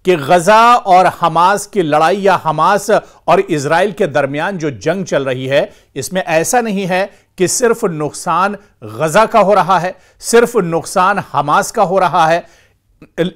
कि गजा और हमास की लड़ाई या हमास और इजराइल के दरमियान जो जंग चल रही है, इसमें ऐसा नहीं है कि सिर्फ नुकसान गजा का हो रहा है, सिर्फ नुकसान हमास का हो रहा है।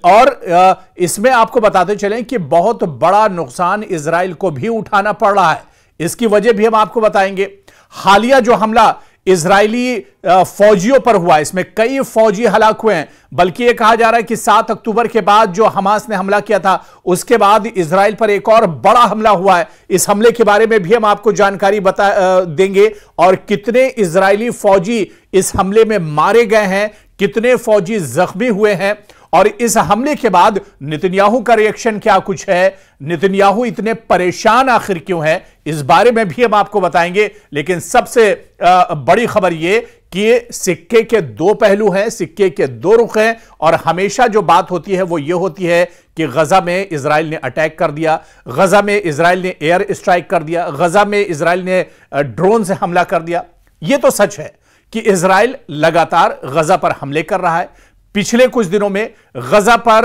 और इसमें आपको बताते चलें कि बहुत बड़ा नुकसान इजराइल को भी उठाना पड़ रहा है। इसकी वजह भी हम आपको बताएंगे। हालिया जो हमला इजरायली फौजियों पर हुआ, इसमें कई फौजी हलाक हुए हैं। बल्कि यह कहा जा रहा है कि 7 अक्टूबर के बाद जो हमास ने हमला किया था, उसके बाद इजराइल पर एक और बड़ा हमला हुआ है। इस हमले के बारे में भी हम आपको जानकारी देंगे और कितने इजरायली फौजी इस हमले में मारे गए हैं, कितने फौजी जख्मी हुए हैं और इस हमले के बाद नेतन्याहू का रिएक्शन क्या कुछ है, नेतन्याहू इतने परेशान आखिर क्यों है, इस बारे में भी हम आपको बताएंगे। लेकिन सबसे बड़ी खबर यह कि सिक्के के दो पहलू हैं, सिक्के के दो रुख हैं और हमेशा जो बात होती है वो ये होती है कि गजा में इजराइल ने अटैक कर दिया, गजा में इजराइल ने एयर स्ट्राइक कर दिया, गजा में इजराइल ने ड्रोन से हमला कर दिया। यह तो सच है कि इजराइल लगातार गजा पर हमले कर रहा है। पिछले कुछ दिनों में गजा पर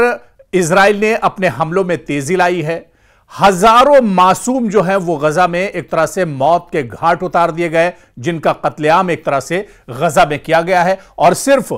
इजराइल ने अपने हमलों में तेजी लाई है। हजारों मासूम जो हैं वो गजा में एक तरह से मौत के घाट उतार दिए गए, जिनका कत्लेआम एक तरह से गजा में किया गया है। और सिर्फ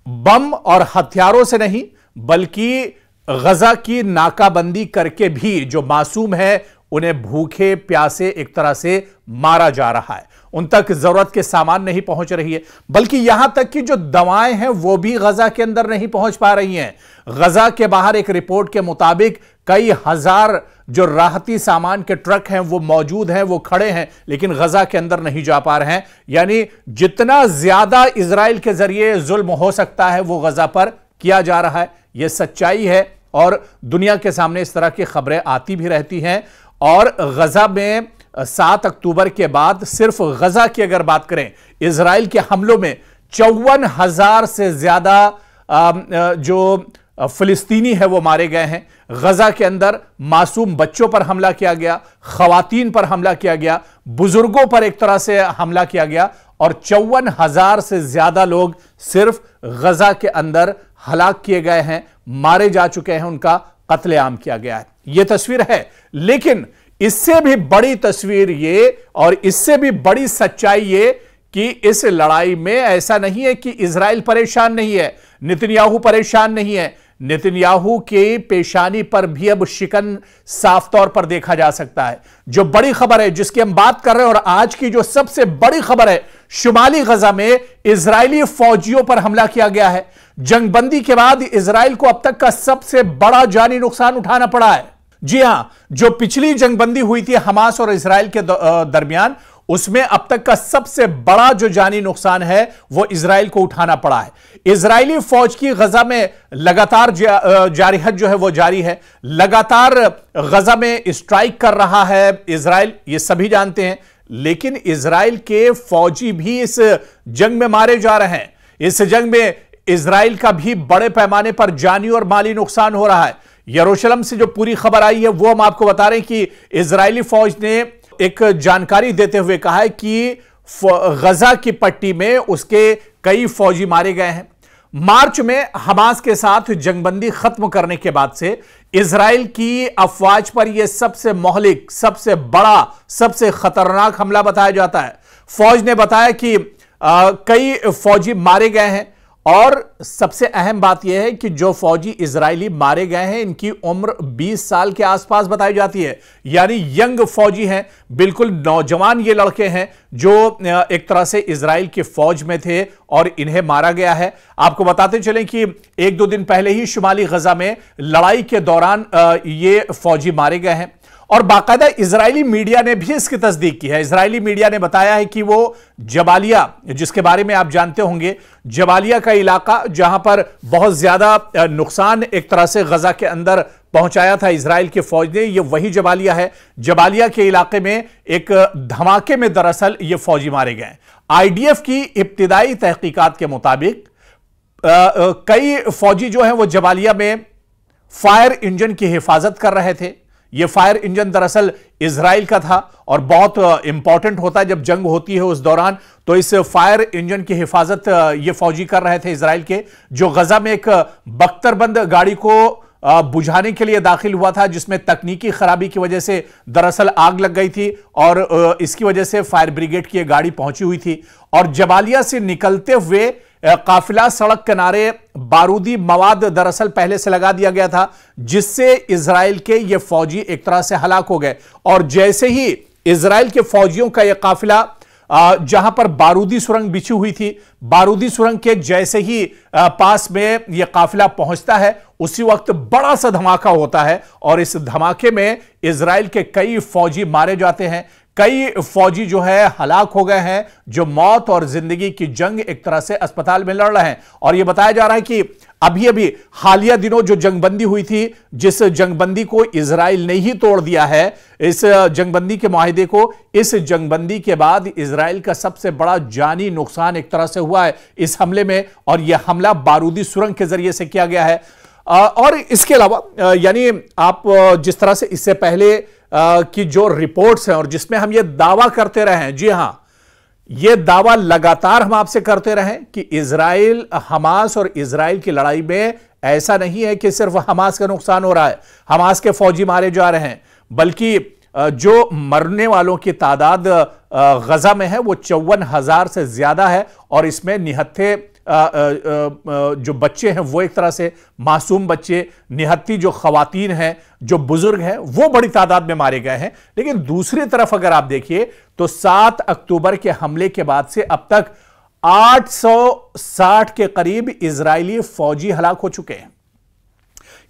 बम और हथियारों से नहीं, बल्कि गजा की नाकाबंदी करके भी जो मासूम है उन्हें भूखे प्यासे एक तरह से मारा जा रहा है। उन तक जरूरत के सामान नहीं पहुंच रही है, बल्कि यहां तक कि जो दवाएं हैं वो भी गजा के अंदर नहीं पहुंच पा रही हैं। गजा के बाहर एक रिपोर्ट के मुताबिक कई हजार जो राहती सामान के ट्रक हैं वो मौजूद हैं, वो खड़े हैं, लेकिन गजा के अंदर नहीं जा पा रहे हैं। यानी जितना ज्यादा इजराइल के जरिए जुल्म हो सकता है वो गजा पर किया जा रहा है। यह सच्चाई है और दुनिया के सामने इस तरह की खबरें आती भी रहती हैं। और गजा में 7 अक्टूबर के बाद सिर्फ गजा की अगर बात करें, इजराइल के हमलों में 54,000 से ज्यादा जो फिलिस्तीनी है वो मारे गए हैं। गजा के अंदर मासूम बच्चों पर हमला किया गया, खवातीन पर हमला किया गया, बुजुर्गों पर एक तरह से हमला किया गया और 54,000 से ज्यादा लोग सिर्फ गजा के अंदर हलाक किए गए हैं, मारे जा चुके हैं, उनका कत्लेआम किया गया है। यह तस्वीर है। लेकिन इससे भी बड़ी तस्वीर ये और इससे भी बड़ी सच्चाई ये कि इस लड़ाई में ऐसा नहीं है कि इजराइल परेशान नहीं है, नेतन्याहू परेशान नहीं है। नेतन्याहू के पेशानी पर भी अब शिकन साफ तौर पर देखा जा सकता है। जो बड़ी खबर है जिसकी हम बात कर रहे हैं और आज की जो सबसे बड़ी खबर है, शुमाली गजा में इजरायली फौजियों पर हमला किया गया है। जंगबंदी के बाद इजराइल को अब तक का सबसे बड़ा जानी नुकसान उठाना पड़ा है। जी हां, जो पिछली जंगबंदी हुई थी हमास और इजराइल के दरमियान, उसमें अब तक का सबसे बड़ा जो जानी नुकसान है वो इजराइल को उठाना पड़ा है। इजरायली फौज की गजा में लगातार जारिहत जो है वो जारी है, लगातार गजा में स्ट्राइक कर रहा है इजराइल, ये सभी जानते हैं। लेकिन इजराइल के फौजी भी इस जंग में मारे जा रहे हैं। इस जंग में इजराइल का भी बड़े पैमाने पर जानी और माली नुकसान हो रहा है। यरूशलेम से जो पूरी खबर आई है वो हम आपको बता रहे हैं कि इजरायली फौज ने एक जानकारी देते हुए कहा है कि गजा की पट्टी में उसके कई फौजी मारे गए हैं। मार्च में हमास के साथ जंगबंदी खत्म करने के बाद से इजराइल की अफवाज पर यह सबसे मोहलिक, सबसे बड़ा, सबसे खतरनाक हमला बताया जाता है। फौज ने बताया कि कई फौजी मारे गए हैं और सबसे अहम बात यह है कि जो फौजी इजरायली मारे गए हैं इनकी उम्र 20 साल के आसपास बताई जाती है। यानी यंग फौजी हैं, बिल्कुल नौजवान ये लड़के हैं जो एक तरह से इजराइल की फौज में थे और इन्हें मारा गया है। आपको बताते चलें कि 1-2 दिन पहले ही शुमाली गजा में लड़ाई के दौरान ये फौजी मारे गए हैं और बाकायदा इजरायली मीडिया ने भी इसकी तस्दीक की है। इजरायली मीडिया ने बताया है कि वो जबालिया, जिसके बारे में आप जानते होंगे, जबालिया का इलाका जहां पर बहुत ज्यादा नुकसान एक तरह से गजा के अंदर पहुंचाया था इजराइल की फौज ने, ये वही जबालिया है। जबालिया के इलाके में एक धमाके में दरअसल ये फौजी मारे गए। आईडीएफ की इब्तिदाई तहकीकात के मुताबिक कई फौजी जो हैं वो जबालिया में फायर इंजन की हिफाजत कर रहे थे। यह फायर इंजन दरअसल इजराइल का था और बहुत इंपॉर्टेंट होता है जब जंग होती है उस दौरान। तो इस फायर इंजन की हिफाजत ये फौजी कर रहे थे इजराइल के, जो गजा में एक बख्तरबंद गाड़ी को बुझाने के लिए दाखिल हुआ था, जिसमें तकनीकी खराबी की वजह से दरअसल आग लग गई थी और इसकी वजह से फायर ब्रिगेड की गाड़ी पहुंची हुई थी और जबालिया से निकलते हुए काफिला सड़क किनारे बारूदी मवाद दरअसल पहले से लगा दिया गया था, जिससे इजराइल के ये फौजी एक तरह से हलाक हो गए। और जैसे ही इजराइल के फौजियों का यह काफिला जहां पर बारूदी सुरंग बिछी हुई थी, बारूदी सुरंग के जैसे ही पास में यह काफिला पहुंचता है, उसी वक्त बड़ा सा धमाका होता है और इस धमाके में इजराइल के कई फौजी मारे जाते हैं, कई फौजी जो है हलाक हो गए हैं, जो मौत और जिंदगी की जंग एक तरह से अस्पताल में लड़ रहे हैं। और यह बताया जा रहा है कि अभी अभी हालिया दिनों जो जंगबंदी हुई थी, जिस जंगबंदी को इजराइल ने ही तोड़ दिया है, इस जंगबंदी के मुआहिदे को, इस जंगबंदी के बाद इजराइल का सबसे बड़ा जानी नुकसान एक तरह से हुआ है इस हमले में, और यह हमला बारूदी सुरंग के जरिए से किया गया है। और इसके अलावा यानी आप जिस तरह से इससे पहले की जो रिपोर्ट्स हैं और जिसमें हम ये दावा करते रहे हैं, जी हां, ये दावा लगातार हम आपसे करते रहे कि इजराइल, हमास और इजराइल की लड़ाई में ऐसा नहीं है कि सिर्फ हमास का नुकसान हो रहा है, हमास के फौजी मारे जा रहे हैं, बल्कि जो मरने वालों की तादाद गजा में है वो 54,000 से ज्यादा है और इसमें निहत्थे जो बच्चे हैं वो एक तरह से मासूम बच्चे, निहत्ती जो खवातीन हैं, जो बुजुर्ग हैं, वो बड़ी तादाद में मारे गए हैं। लेकिन दूसरी तरफ अगर आप देखिए तो 7 अक्टूबर के हमले के बाद से अब तक 860 के करीब इजरायली फौजी हलाक हो चुके हैं।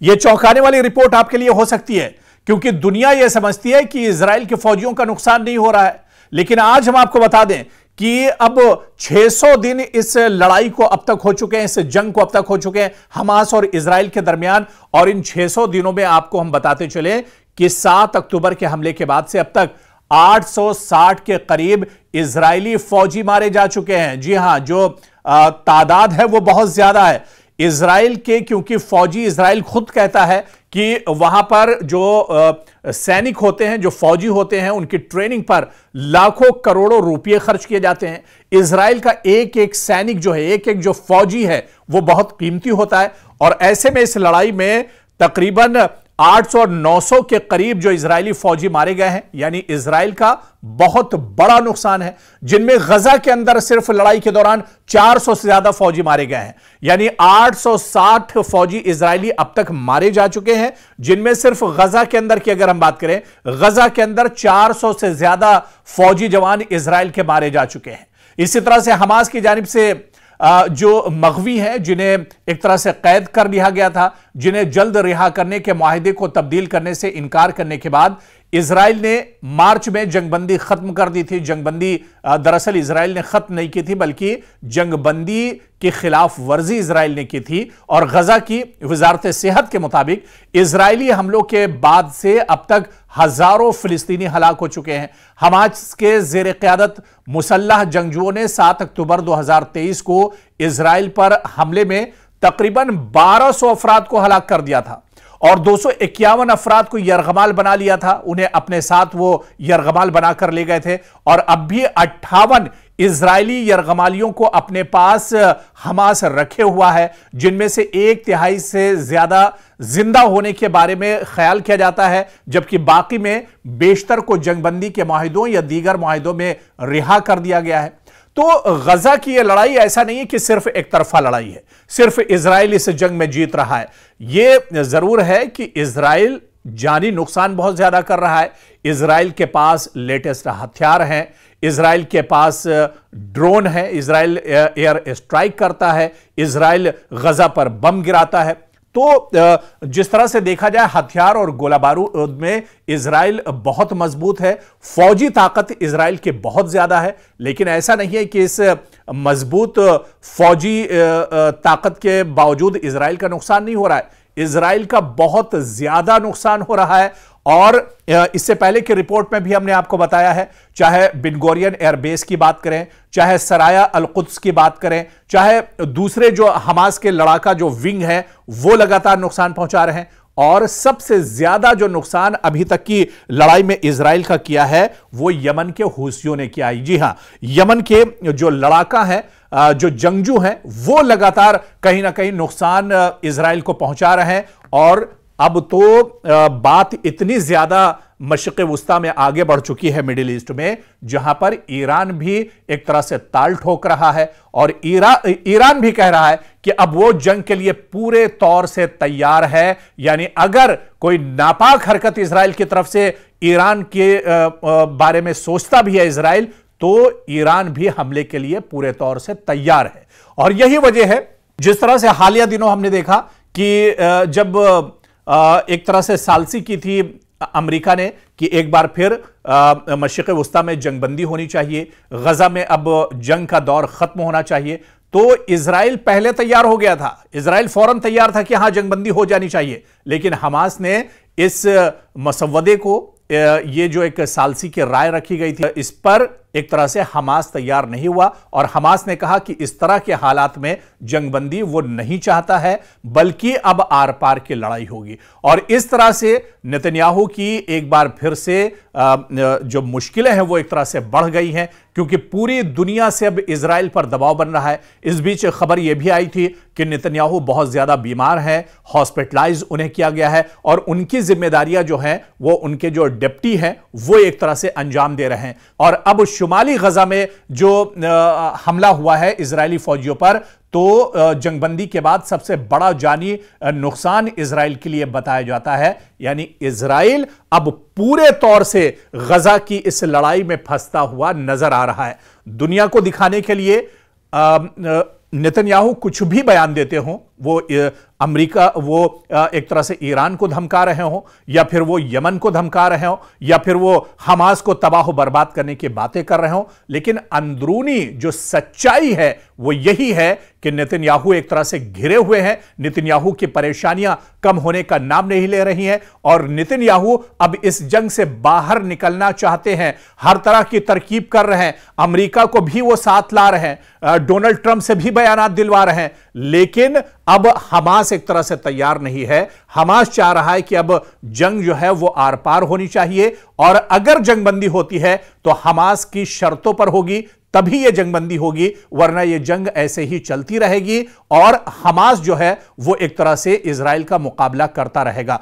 यह चौंकाने वाली रिपोर्ट आपके लिए हो सकती है, क्योंकि दुनिया यह समझती है कि इजराइल के फौजियों का नुकसान नहीं हो रहा है, लेकिन आज हम आपको बता दें कि अब 600 दिन इस लड़ाई को अब तक हो चुके हैं, इस जंग को अब तक हो चुके हैं हमास और इजराइल के दरमियान। और इन 600 दिनों में आपको हम बताते चले कि 7 अक्टूबर के हमले के बाद से अब तक 860 के करीब इजरायली फौजी मारे जा चुके हैं। जी हां, जो तादाद है वो बहुत ज्यादा है इजराइल के, क्योंकि फौजी, इजराइल खुद कहता है कि वहां पर जो सैनिक होते हैं, जो फौजी होते हैं, उनकी ट्रेनिंग पर लाखों करोड़ों रुपए खर्च किए जाते हैं। इजराइल का एक एक सैनिक जो है, एक एक जो फौजी है, वो बहुत कीमती होता है। और ऐसे में इस लड़ाई में तकरीबन 800 और 900 के करीब जो इजरायली फौजी मारे गए हैं, यानी इजराइल का बहुत बड़ा नुकसान है, जिनमें गजा के अंदर सिर्फ लड़ाई के दौरान 400 से ज्यादा फौजी मारे गए हैं। यानी 860 फौजी इजरायली अब तक मारे जा चुके हैं, जिनमें सिर्फ गजा के अंदर की अगर हम बात करें, गजा के अंदर 400 से ज्यादा फौजी जवान इजराइल के मारे जा चुके हैं। इसी तरह से हमास की जानिब से जो मगवी हैं, जिन्हें एक तरह से कैद कर लिया गया था, जिन्हें जल्द रिहा करने के मुआहिदे को तब्दील करने से इनकार करने के बाद इजराइल ने मार्च में जंगबंदी खत्म कर दी थी। जंगबंदी दरअसल इजराइल ने खत्म नहीं की थी, बल्कि जंगबंदी की खिलाफ वर्जी इजराइल ने की थी। और गजा की वजारत सेहत के मुताबिक इजरायली हमलों के बाद से अब तक हजारों फिलिस्तीनी हलाक हो चुके हैं। हमास के जेर क़यादत मुसल्लह जंगजुओं ने 7 अक्टूबर 2023 को इजराइल पर हमले में तकरीबन 1200 अफराद को हलाक कर दिया था और 251 अफराद को यरगमाल बना लिया था। उन्हें अपने साथ वो यरगमाल बनाकर ले गए थे और अब भी 58 इजरायली यरगमालियों को अपने पास हमास रखे हुआ है, जिनमें से 1/3 से ज्यादा जिंदा होने के बारे में ख्याल किया जाता है, जबकि बाकी में बेशतर को जंगबंदी के मुआहिदों या दीगर मुआहिदों में रिहा कर दिया गया है। तो गजा की यह लड़ाई ऐसा नहीं है कि सिर्फ एक तरफा लड़ाई है, सिर्फ इजराइल इस जंग में जीत रहा है। यह जरूर है कि इजराइल जानी नुकसान बहुत ज्यादा कर रहा है। इजराइल के पास लेटेस्ट हथियार हैं, इजराइल के पास ड्रोन है, इजराइल एयर स्ट्राइक करता है, इजराइल गजा पर बम गिराता है। तो जिस तरह से देखा जाए हथियार और गोला बारूद में इजराइल बहुत मजबूत है, फौजी ताकत इजराइल की बहुत ज्यादा है, लेकिन ऐसा नहीं है कि इस मजबूत फौजी ताकत के बावजूद इजराइल का नुकसान नहीं हो रहा है। इजराइल का बहुत ज्यादा नुकसान हो रहा है। और इससे पहले की रिपोर्ट में भी हमने आपको बताया है, चाहे बिन गोरियन एयरबेस की बात करें, चाहे सराया अल कुद्स की बात करें, चाहे दूसरे जो हमास के लड़ाका जो विंग है वो लगातार नुकसान पहुंचा रहे हैं। और सबसे ज्यादा जो नुकसान अभी तक की लड़ाई में इजराइल का किया है वो यमन के हूसियों ने किया है। जी हां, यमन के जो लड़ाका हैं, जो जंगजू हैं, वो लगातार कहीं ना कहीं नुकसान इजराइल को पहुंचा रहे हैं और अब तो बात इतनी ज्यादा मशरिक़ वुस्ता में आगे बढ़ चुकी है मिडिल ईस्ट में, जहां पर ईरान भी एक तरह से ताल ठोक रहा है और ईरान भी कह रहा है कि अब वो जंग के लिए पूरे तौर से तैयार है। यानी अगर कोई नापाक हरकत इजराइल की तरफ से ईरान के बारे में सोचता भी है इजराइल, तो ईरान भी हमले के लिए पूरे तौर से तैयार है। और यही वजह है जिस तरह से हालिया दिनों हमने देखा कि जब एक तरह से सालसी की थी अमेरिका ने कि एक बार फिर मशरिक़ वुस्ता में जंगबंदी होनी चाहिए, गजा में अब जंग का दौर खत्म होना चाहिए, तो इजराइल पहले तैयार हो गया था। इजराइल फौरन तैयार था कि हां जंगबंदी हो जानी चाहिए, लेकिन हमास ने इस मसवदे को, ये जो एक सालसी की राय रखी गई थी, इस पर एक तरह से हमास तैयार नहीं हुआ और हमास ने कहा कि इस तरह के हालात में जंगबंदी वो नहीं चाहता है, बल्कि अब आर पार की लड़ाई होगी। और इस तरह से नेतन्याहू की एक बार फिर से जो मुश्किलें हैं वो एक तरह से बढ़ गई हैं, क्योंकि पूरी दुनिया से अब इजराइल पर दबाव बन रहा है। इस बीच खबर यह भी आई थी कि नेतन्याहू बहुत ज्यादा बीमार हैं, हॉस्पिटलाइज उन्हें किया गया है और उनकी जिम्मेदारियां जो हैं वो उनके जो डिप्टी हैं वो एक तरह से अंजाम दे रहे हैं। और अब शुमाली गजा में जो हमला हुआ है इजरायली फौजियों पर, तो जंगबंदी के बाद सबसे बड़ा जानी नुकसान इजराइल के लिए बताया जाता है। यानी इजराइल अब पूरे तौर से गजा की इस लड़ाई में फंसता हुआ नजर आ रहा है। दुनिया को दिखाने के लिए नेतन्याहू कुछ भी बयान देते हो, वो अमेरिका, वो एक तरह से ईरान को धमका रहे हो, या फिर वो यमन को धमका रहे हो, या फिर वो हमास को तबाह बर्बाद करने की बातें कर रहे हो, लेकिन अंदरूनी जो सच्चाई है वो यही है कि नेतन्याहू एक तरह से घिरे हुए हैं। नेतन्याहू की परेशानियां कम होने का नाम नहीं ले रही हैं और नेतन्याहू अब इस जंग से बाहर निकलना चाहते हैं, हर तरह की तरकीब कर रहे हैं। अमेरिका को भी वो साथ ला रहे हैं, डोनाल्ड ट्रंप से भी बयानात दिलवा रहे हैं, लेकिन अब हमास एक तरह से तैयार नहीं है। हमास चाह रहा है कि अब जंग जो है वो आर पार होनी चाहिए और अगर जंगबंदी होती है तो हमास की शर्तों पर होगी, तभी यह जंगबंदी होगी, वरना यह जंग ऐसे ही चलती रहेगी और हमास जो है वो एक तरह से इजराइल का मुकाबला करता रहेगा।